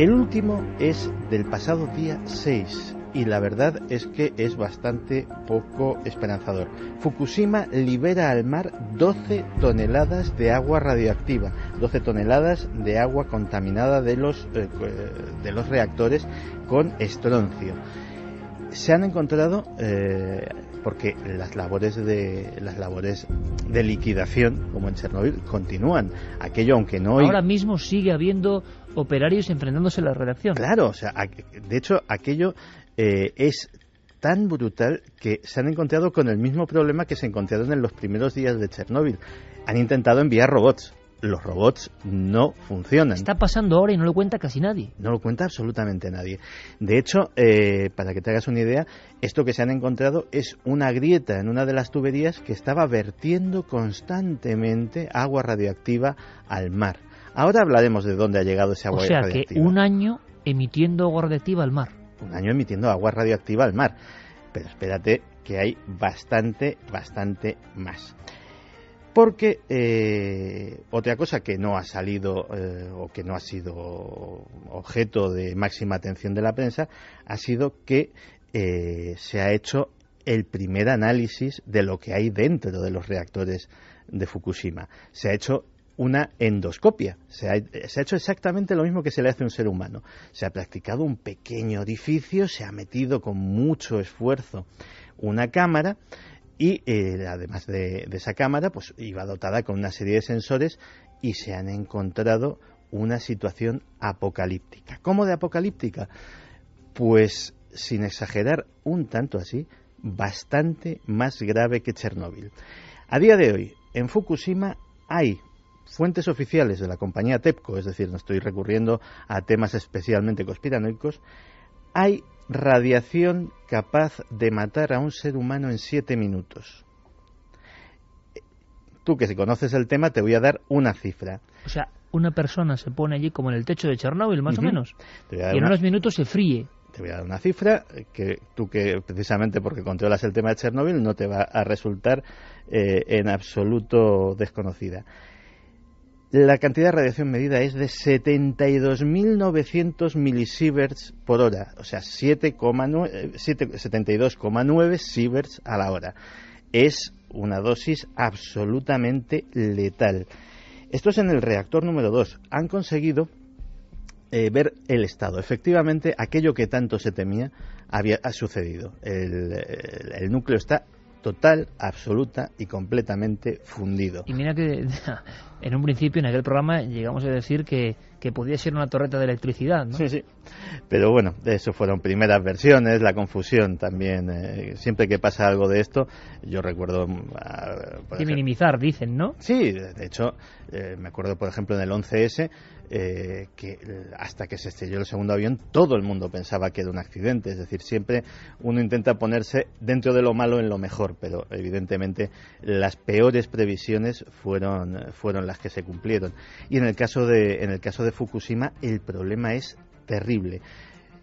El último es del pasado día 6 y la verdad es que es bastante poco esperanzador. Fukushima libera al mar 12 toneladas de agua radioactiva, 12 toneladas de agua contaminada de los reactores con estroncio. Se han encontrado, porque las labores de liquidación, como en Chernóbil, continúan. Aquello, aunque no... Ahora mismo sigue habiendo operarios enfrentándose a la radiación. Claro, o sea, de hecho, aquello es tan brutal que se han encontrado con el mismo problema que se encontraron en los primeros días de Chernóbil. Han intentado enviar robots. Los robots no funcionan. Está pasando ahora y no lo cuenta casi nadie. No lo cuenta absolutamente nadie. De hecho, para que te hagas una idea, esto que se han encontrado es una grieta en una de las tuberías que estaba vertiendo constantemente agua radioactiva al mar. Ahora hablaremos de dónde ha llegado ese agua radioactiva. O sea, que un año emitiendo agua radioactiva al mar. Un año emitiendo agua radioactiva al mar. Pero espérate que hay bastante más. Porque otra cosa que no ha salido o que no ha sido objeto de máxima atención de la prensa ha sido que se ha hecho el primer análisis de lo que hay dentro de los reactores de Fukushima. Se ha hecho una endoscopia. Se ha hecho exactamente lo mismo que se le hace a un ser humano. Se ha practicado un pequeño orificio, se ha metido con mucho esfuerzo una cámara. Y además de esa cámara, pues iba dotada con una serie de sensores y se han encontrado una situación apocalíptica. ¿Cómo de apocalíptica? Pues, sin exagerar un tanto así, bastante más grave que Chernóbil. A día de hoy, en Fukushima hay fuentes oficiales de la compañía TEPCO, es decir, no estoy recurriendo a temas especialmente conspiranoicos, hay radiación capaz de matar a un ser humano en 7 minutos. Tú, que si conoces el tema, te voy a dar una cifra. O sea, una persona se pone allí como en el techo de Chernóbil, más o menos, y en unos minutos se fríe. Te voy a dar una cifra que tú, que precisamente porque controlas el tema de Chernóbil, no te va a resultar en absoluto desconocida. La cantidad de radiación medida es de 72.900 milisieverts por hora, o sea, 72,9 sieverts a la hora. Es una dosis absolutamente letal. Esto es en el reactor número 2. Han conseguido ver el estado. Efectivamente, aquello que tanto se temía ha sucedido. El núcleo está total, absoluta y completamente fundido. Y mira que en un principio, en aquel programa, llegamos a decir que podía ser una torreta de electricidad, ¿no? Sí, sí. Pero bueno, eso fueron primeras versiones, la confusión también. Siempre que pasa algo de esto, yo recuerdo... que minimizar, dicen, ¿no? Sí, de hecho, me acuerdo, por ejemplo, en el 11S, que hasta que se estrelló el segundo avión, todo el mundo pensaba que era un accidente. Es decir, siempre uno intenta ponerse dentro de lo malo en lo mejor, pero evidentemente las peores previsiones fueron las que se cumplieron. Y en el caso de Fukushima, el problema es terrible.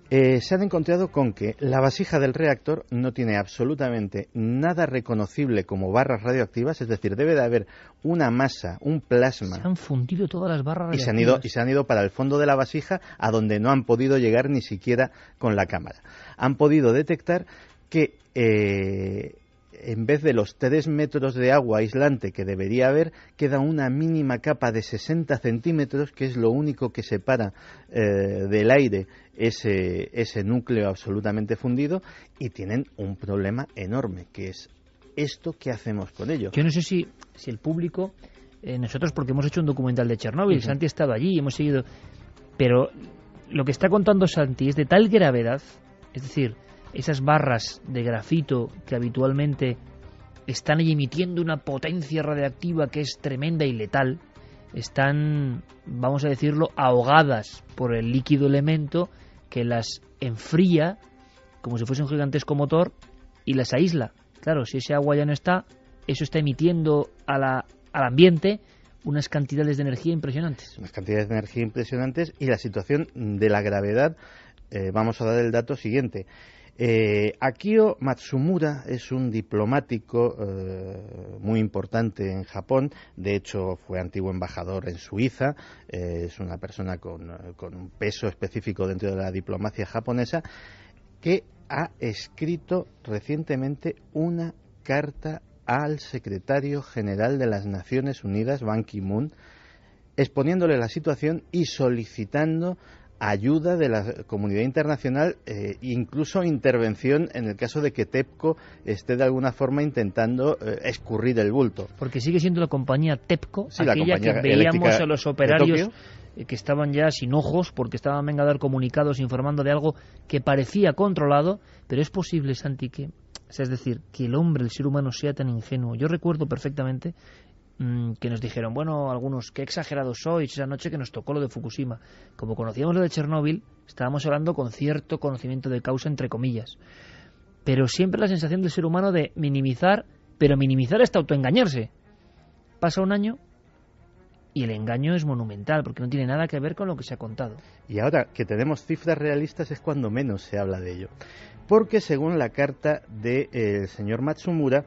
Se han encontrado con que la vasija del reactor no tiene absolutamente nada reconocible como barras radioactivas, es decir, debe de haber una masa, un plasma. Se han fundido todas las barras radioactivas. Y se han ido para el fondo de la vasija, a donde no han podido llegar ni siquiera con la cámara. Han podido detectar que en vez de los 3 metros de agua aislante que debería haber, queda una mínima capa de 60 centímetros, que es lo único que separa del aire ese núcleo absolutamente fundido, y tienen un problema enorme, que es esto, ¿qué hacemos con ello? Yo no sé si el público, nosotros porque hemos hecho un documental de Chernóbil, Santi ha estado allí, hemos seguido, pero lo que está contando Santi es de tal gravedad, es decir, esas barras de grafito que habitualmente están ahí emitiendo una potencia radiactiva que es tremenda y letal, están, vamos a decirlo, ahogadas por el líquido elemento que las enfría como si fuese un gigantesco motor y las aísla. Claro, si ese agua ya no está, eso está emitiendo al ambiente unas cantidades de energía impresionantes. Unas cantidades de energía impresionantes, y la situación de la gravedad, vamos a dar el dato siguiente. Akio Matsumura es un diplomático muy importante en Japón. De hecho, fue antiguo embajador en Suiza. Es una persona con un peso específico dentro de la diplomacia japonesa, que ha escrito recientemente una carta al secretario general de las Naciones Unidas, Ban Ki-moon, exponiéndole la situación y solicitando ayuda de la comunidad internacional, incluso intervención en el caso de que TEPCO esté de alguna forma intentando escurrir el bulto. Porque sigue siendo la compañía TEPCO, sí, aquella que veíamos a los operarios que estaban ya sin ojos porque estaban venga a dar comunicados informando de algo que parecía controlado, pero es posible, Santi, que, es decir, que el hombre, el ser humano, sea tan ingenuo. Yo recuerdo perfectamente que nos dijeron, bueno, algunos, qué exagerados sois esa noche que nos tocó lo de Fukushima. Como conocíamos lo de Chernóbil, estábamos hablando con cierto conocimiento de causa, entre comillas. Pero siempre la sensación del ser humano de minimizar, pero minimizar hasta autoengañarse. Pasa un año y el engaño es monumental, porque no tiene nada que ver con lo que se ha contado. Y ahora que tenemos cifras realistas es cuando menos se habla de ello. Porque según la carta del señor Matsumura,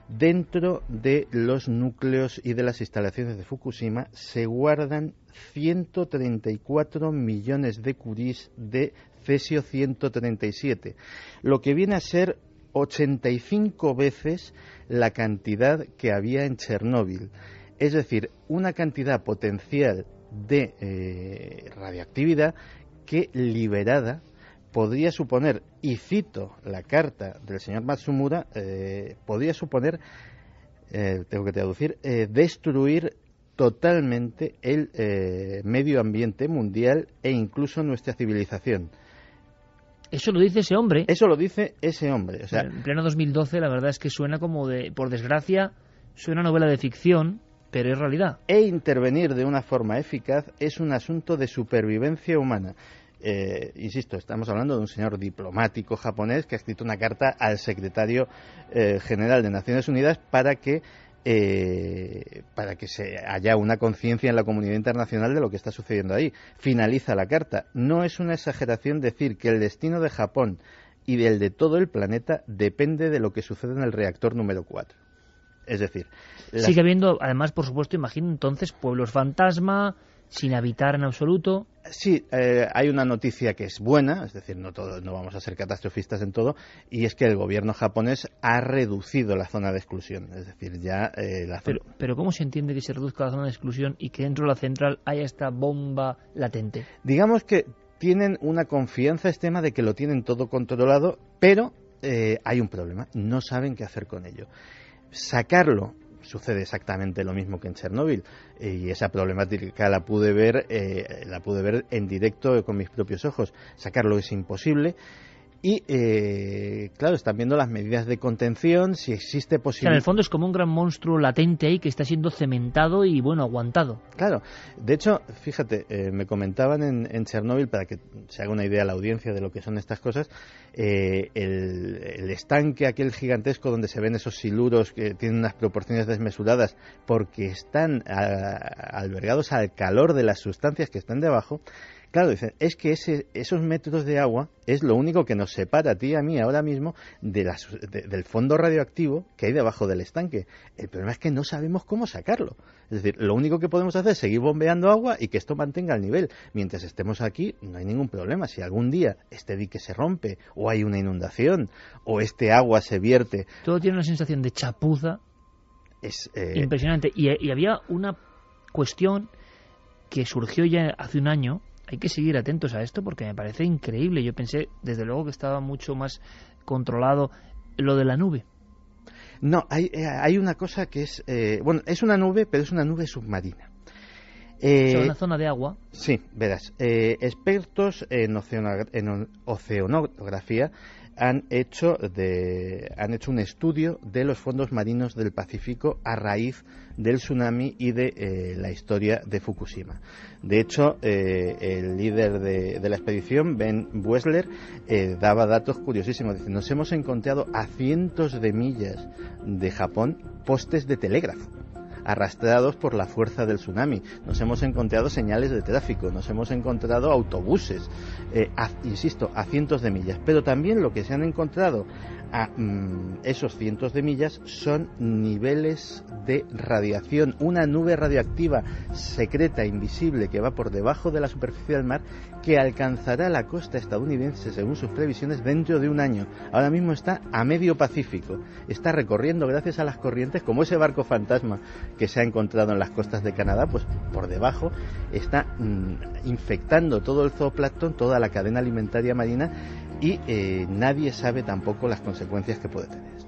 dentro de los núcleos y de las instalaciones de Fukushima se guardan 134 millones de curis de cesio 137, lo que viene a ser 85 veces la cantidad que había en Chernóbil. Es decir, una cantidad potencial de radioactividad que liberada podría suponer, y cito la carta del señor Matsumura, podría suponer, tengo que traducir, destruir totalmente el medio ambiente mundial e incluso nuestra civilización. Eso lo dice ese hombre. Eso lo dice ese hombre. O sea, en pleno 2012 la verdad es que suena como de, por desgracia, suena novela de ficción, pero es realidad. E intervenir de una forma eficaz es un asunto de supervivencia humana. Insisto, estamos hablando de un señor diplomático japonés que ha escrito una carta al secretario general de Naciones Unidas para que se haya una conciencia en la comunidad internacional de lo que está sucediendo ahí. Finaliza la carta. No es una exageración decir que el destino de Japón y del de todo el planeta depende de lo que sucede en el reactor número 4. Es decir, sigue habiendo, además, por supuesto, imagino entonces pueblos fantasma, sin habitar en absoluto. Sí, hay una noticia que es buena, es decir, no vamos a ser catastrofistas en todo, y es que el gobierno japonés ha reducido la zona de exclusión, es decir, ya pero ¿cómo se entiende que se reduzca la zona de exclusión y que dentro de la central haya esta bomba latente? Digamos que tienen una confianza extrema de que lo tienen todo controlado, pero hay un problema, no saben qué hacer con ello. Sacarlo sucede exactamente lo mismo que en Chernóbil, y esa problemática la pude ver en directo con mis propios ojos. Sacarlo es imposible y claro, están viendo las medidas de contención, si existe posibilidad. En el fondo es como un gran monstruo latente ahí que está siendo cementado y bueno, aguantado. Claro, de hecho, fíjate, me comentaban en Chernóbil, para que se haga una idea a la audiencia de lo que son estas cosas, el estanque aquel gigantesco donde se ven esos siluros que tienen unas proporciones desmesuradas porque están albergados al calor de las sustancias que están debajo. Claro, dicen, es que esos metros de agua es lo único que nos separa a ti y a mí ahora mismo del fondo radioactivo que hay debajo del estanque. El problema es que no sabemos cómo sacarlo. Es decir, lo único que podemos hacer es seguir bombeando agua y que esto mantenga el nivel. Mientras estemos aquí no hay ningún problema. Si algún día este dique se rompe o hay una inundación o este agua se vierte... Todo tiene una sensación de chapuza impresionante. Y había una cuestión que surgió ya hace un año. Hay que seguir atentos a esto porque me parece increíble. Yo pensé, desde luego, que estaba mucho más controlado lo de la nube. No, hay una cosa que es... es una nube, pero es una nube submarina. Una zona de agua. Sí, verás. Expertos en oceanografía han hecho un estudio de los fondos marinos del Pacífico a raíz del tsunami y de la historia de Fukushima. De hecho, el líder de la expedición, Ben Wessler, daba datos curiosísimos. Dice, nos hemos encontrado a cientos de millas de Japón postes de telégrafo. arrastrados por la fuerza del tsunami. Nos hemos encontrado señales de tráfico, nos hemos encontrado autobuses, insisto, a cientos de millas. Pero también lo que se han encontrado a esos cientos de millas son niveles de radiación, una nube radioactiva secreta, invisible, que va por debajo de la superficie del mar, que alcanzará la costa estadounidense, según sus previsiones, dentro de un año. Ahora mismo está a medio Pacífico, está recorriendo, gracias a las corrientes, como ese barco fantasma que se ha encontrado en las costas de Canadá, pues por debajo está infectando todo el zooplancton, toda la cadena alimentaria marina, y nadie sabe tampoco las consecuencias que puede tener.